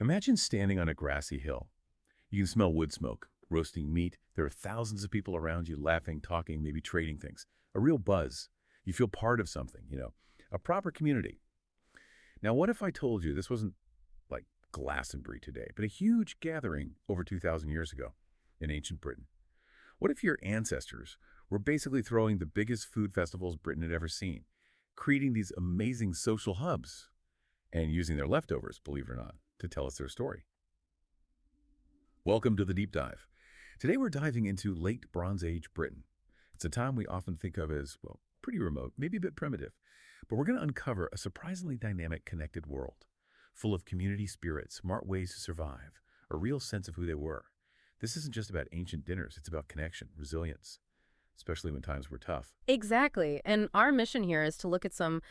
Imagine standing on a grassy hill. You can smell wood smoke, roasting meat. There are thousands of people around you laughing, talking, maybe trading things. A real buzz. You feel part of something, a proper community. Now, what if I told you this wasn't like Glastonbury today, but a huge gathering over 2,000 years ago in ancient Britain? What if your ancestors were basically throwing the biggest food festivals Britain had ever seen, creating these amazing social hubs, and using their leftovers, believe it or not, to tell us their story? Welcome to the Deep Dive. Today we're diving into late Bronze Age Britain. It's a time we often think of as, well, pretty remote, maybe a bit primitive. But we're going to uncover a surprisingly dynamic, connected world, full of community spirit, smart ways to survive, a real sense of who they were. This isn't just about ancient dinners, it's about connection, resilience, especially when times were tough. Exactly. And our mission here is to look at some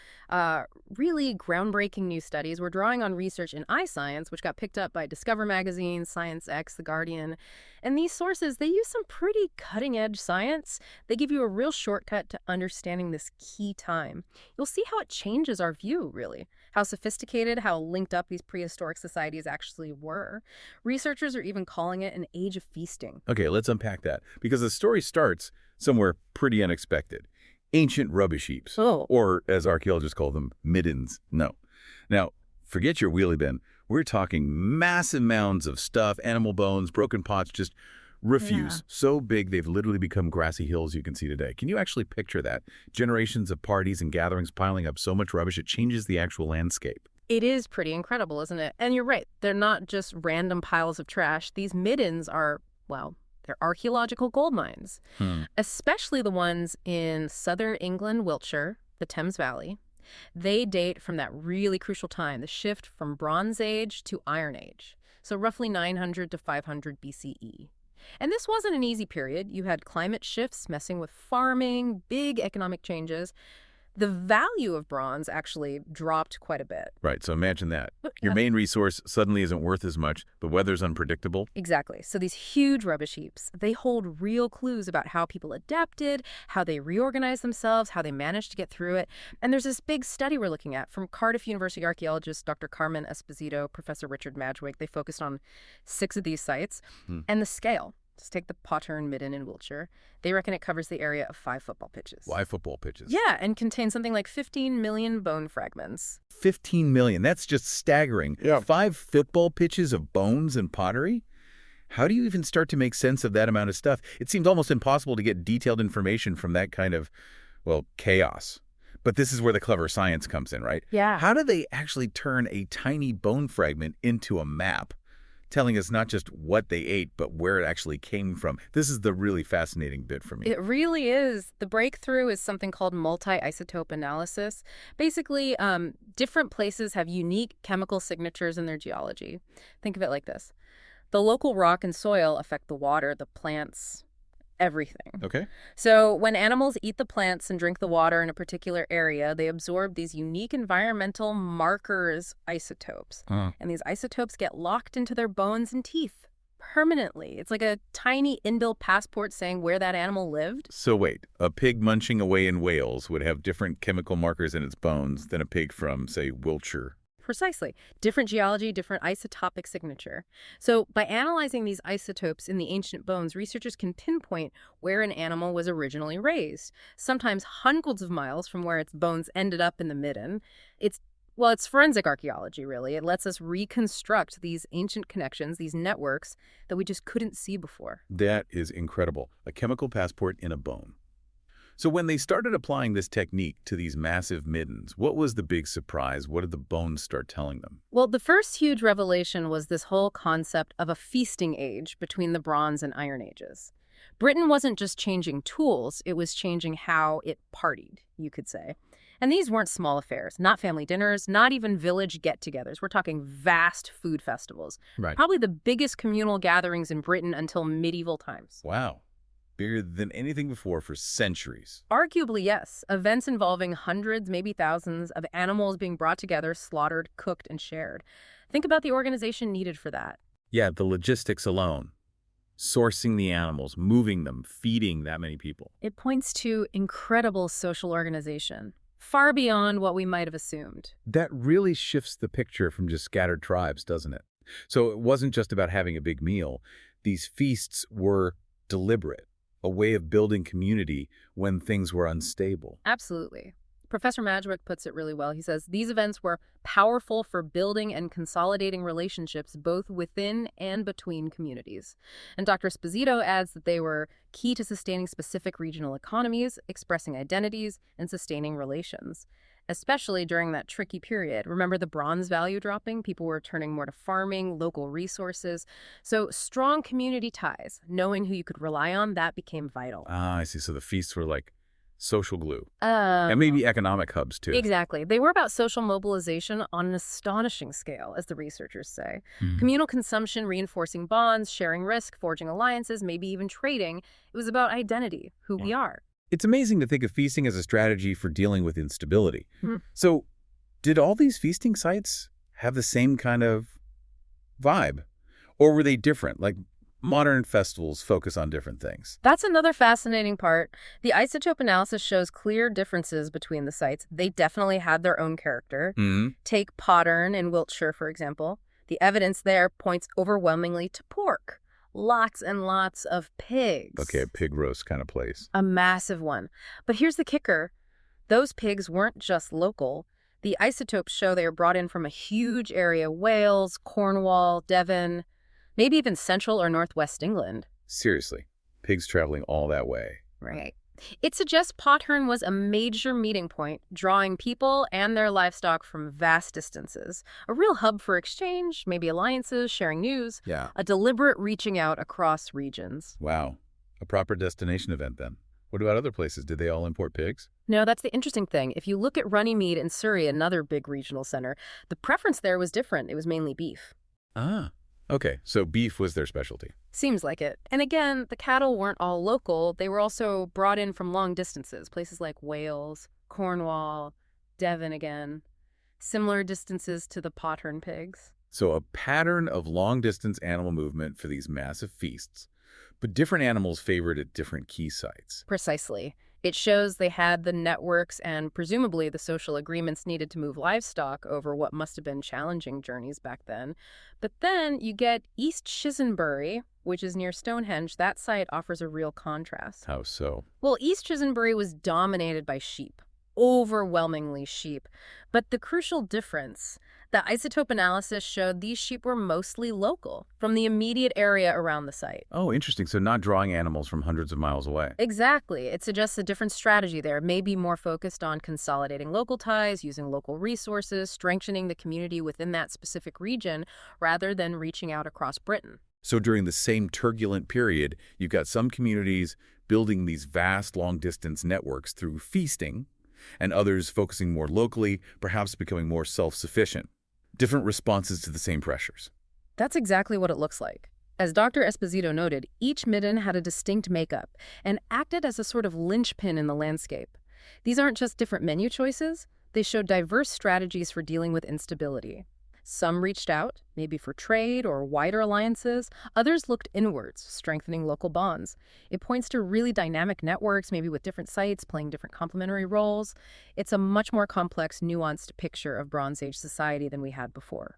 really groundbreaking new studies. We're drawing on research in iScience, which got picked up by Discover Magazine, Science X, The Guardian. And these sources, they use some pretty cutting-edge science. They give you a real shortcut to understanding this key time. You'll see how it changes our view, really. How sophisticated, how linked up these prehistoric societies actually were. Researchers are even calling it an age of feasting. Okay, let's unpack that, because the story starts somewhere pretty unexpected. Ancient rubbish heaps, Oh. or as archaeologists call them, middens. No. Now, forget your wheelie bin. We're talking massive mounds of stuff, animal bones, broken pots, just refuse. Yeah. So big they've literally become grassy hills you can see today. Can you actually picture that? Generations of parties and gatherings piling up so much rubbish it changes the actual landscape. It is pretty incredible, isn't it? And you're right. They're not just random piles of trash. These middens are, well, they're archaeological gold mines, especially the ones in southern England, Wiltshire, the Thames Valley. They date from that really crucial time, the shift from Bronze Age to Iron Age, so roughly 900 to 500 BCE. And this wasn't an easy period. You had climate shifts messing with farming, big economic changes. The value of bronze actually dropped quite a bit. Right, so imagine that. Your Yeah. main resource suddenly isn't worth as much, the weather's unpredictable. Exactly. So these huge rubbish heaps, they hold real clues about how people adapted, how they reorganized themselves, how they managed to get through it. And there's this big study we're looking at from Cardiff University archaeologist Dr. Carmen Esposito, Professor Richard Madgwick. They focused on 6 of these sites. And the scale. Just take the Potterne Midden in Wiltshire. They reckon it covers the area of 5 football pitches. Why football pitches? Yeah, and contains something like 15 million bone fragments. 15 million. That's just staggering. Yeah. 5 football pitches of bones and pottery? How do you even start to make sense of that amount of stuff? It seems almost impossible to get detailed information from that kind of, well, chaos. But this is where the clever science comes in, right? Yeah. How do they actually turn a tiny bone fragment into a map, telling us not just what they ate, but where it actually came from? This is the really fascinating bit for me. It really is. The breakthrough is something called multi-isotope analysis. Basically, different places have unique chemical signatures in their geology. Think of it like this. The local rock and soil affect the water, the plants, everything. Okay. So when animals eat the plants and drink the water in a particular area, they absorb these unique environmental markers, isotopes. And these isotopes get locked into their bones and teeth permanently. It's like a tiny inbuilt passport saying where that animal lived. So wait, a pig munching away in Wales would have different chemical markers in its bones than a pig from, say, Wiltshire. Precisely. Different geology, different isotopic signature. So by analyzing these isotopes in the ancient bones, researchers can pinpoint where an animal was originally raised, sometimes hundreds of miles from where its bones ended up in the midden. It's forensic archaeology, really. It lets us reconstruct these ancient connections, these networks that we just couldn't see before. That is incredible. A chemical passport in a bone. So when they started applying this technique to these massive middens, what was the big surprise? What did the bones start telling them? Well, the first huge revelation was this whole concept of a feasting age between the Bronze and Iron Ages. Britain wasn't just changing tools, it was changing how it partied, you could say. And these weren't small affairs, not family dinners, not even village get-togethers. We're talking vast food festivals. Right. Probably the biggest communal gatherings in Britain until medieval times. Wow. Bigger than anything before for centuries. Arguably, yes. Events involving hundreds, maybe thousands, of animals being brought together, slaughtered, cooked, and shared. Think about the organization needed for that. Yeah, the logistics alone. Sourcing the animals, moving them, feeding that many people. It points to incredible social organization, far beyond what we might have assumed. That really shifts the picture from just scattered tribes, doesn't it? So it wasn't just about having a big meal. These feasts were deliberate, a way of building community when things were unstable. Absolutely. Professor Madgwick puts it really well. He says these events were powerful for building and consolidating relationships both within and between communities. And Dr. Esposito adds that they were key to sustaining specific regional economies, expressing identities, and sustaining relations, especially during that tricky period. Remember the bronze value dropping? People were turning more to farming, local resources. So strong community ties, knowing who you could rely on, that became vital. Ah, I see. So the feasts were like social glue. And maybe economic hubs, too. Exactly. They were about social mobilization on an astonishing scale, as the researchers say. Communal consumption, reinforcing bonds, sharing risk, forging alliances, maybe even trading. It was about identity, who we are. It's amazing to think of feasting as a strategy for dealing with instability. So did all these feasting sites have the same kind of vibe? Or were they different? Like modern festivals focus on different things. That's another fascinating part. The isotope analysis shows clear differences between the sites. They definitely had their own character. Take Potterne in Wiltshire, for example. The evidence there points overwhelmingly to pork. Lots and lots of pigs. Okay, a pig roast kind of place. A massive one. But here's the kicker. Those pigs weren't just local. The isotopes show they were brought in from a huge area, Wales, Cornwall, Devon, maybe even central or northwest England. Seriously, pigs traveling all that way. Right. It suggests Potterne was a major meeting point, drawing people and their livestock from vast distances. A real hub for exchange, maybe alliances, sharing news. Yeah. A deliberate reaching out across regions. Wow. A proper destination event, then. What about other places? Did they all import pigs? No, that's the interesting thing. If you look at Runnymede in Surrey, another big regional center, the preference there was different. It was mainly beef. Ah. Okay, so beef was their specialty. Seems like it. And again, the cattle weren't all local. They were also brought in from long distances, places like Wales, Cornwall, Devon again. Similar distances to the Potterne pigs. So a pattern of long-distance animal movement for these massive feasts, but different animals favored at different key sites. Precisely. It shows they had the networks and presumably the social agreements needed to move livestock over what must have been challenging journeys back then. But then you get East Chisenbury, which is near Stonehenge. That site offers a real contrast. How so? Well, East Chisenbury was dominated by sheep, overwhelmingly sheep. But the crucial difference, the isotope analysis showed these sheep were mostly local, from the immediate area around the site. Oh, interesting. So not drawing animals from hundreds of miles away. Exactly. It suggests a different strategy there, maybe more focused on consolidating local ties, using local resources, strengthening the community within that specific region, rather than reaching out across Britain. So during the same turbulent period, you've got some communities building these vast long-distance networks through feasting, and others focusing more locally, perhaps becoming more self-sufficient. Different responses to the same pressures. That's exactly what it looks like. As Dr. Esposito noted, each midden had a distinct makeup and acted as a sort of linchpin in the landscape. These aren't just different menu choices, they show diverse strategies for dealing with instability. Some reached out, maybe for trade or wider alliances. Others looked inwards, strengthening local bonds. It points to really dynamic networks, maybe with different sites playing different complementary roles. It's a much more complex, nuanced picture of Bronze Age society than we had before.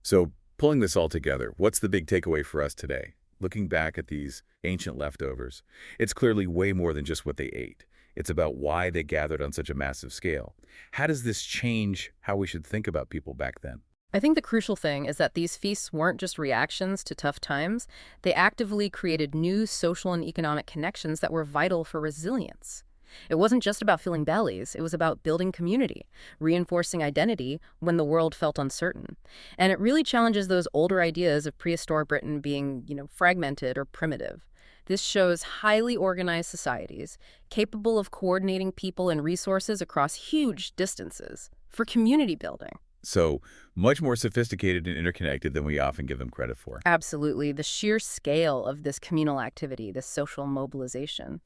So, pulling this all together, what's the big takeaway for us today? Looking back at these ancient leftovers, it's clearly way more than just what they ate. It's about why they gathered on such a massive scale. How does this change how we should think about people back then? I think the crucial thing is that these feasts weren't just reactions to tough times. They actively created new social and economic connections that were vital for resilience. It wasn't just about filling bellies. It was about building community, reinforcing identity when the world felt uncertain. And it really challenges those older ideas of prehistoric Britain being, fragmented or primitive. This shows highly organized societies capable of coordinating people and resources across huge distances for community building. So, much more sophisticated and interconnected than we often give them credit for. Absolutely. The sheer scale of this communal activity, this social mobilization.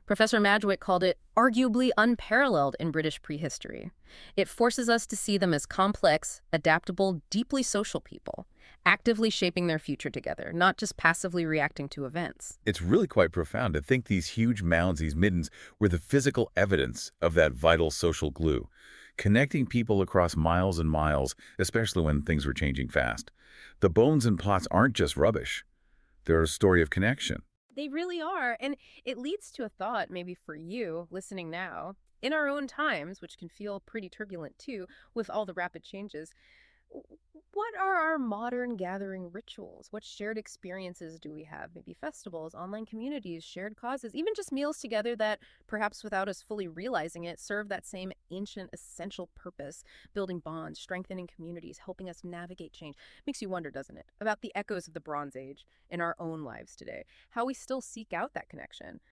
Professor Madgwick called it arguably unparalleled in British prehistory. It forces us to see them as complex, adaptable, deeply social people, actively shaping their future together, not just passively reacting to events. It's really quite profound to think these huge mounds, these middens, were the physical evidence of that vital social glue, connecting people across miles and miles, especially when things were changing fast. The bones and pots aren't just rubbish. They're a story of connection. They really are. And it leads to a thought, maybe for you listening now. In our own times, which can feel pretty turbulent too, with all the rapid changes, what are our modern gathering rituals? What shared experiences do we have? Maybe festivals, online communities, shared causes, even just meals together that, perhaps without us fully realizing it, serve that same ancient essential purpose, building bonds, strengthening communities, helping us navigate change. Makes you wonder, doesn't it, about the echoes of the Bronze Age in our own lives today, how we still seek out that connection.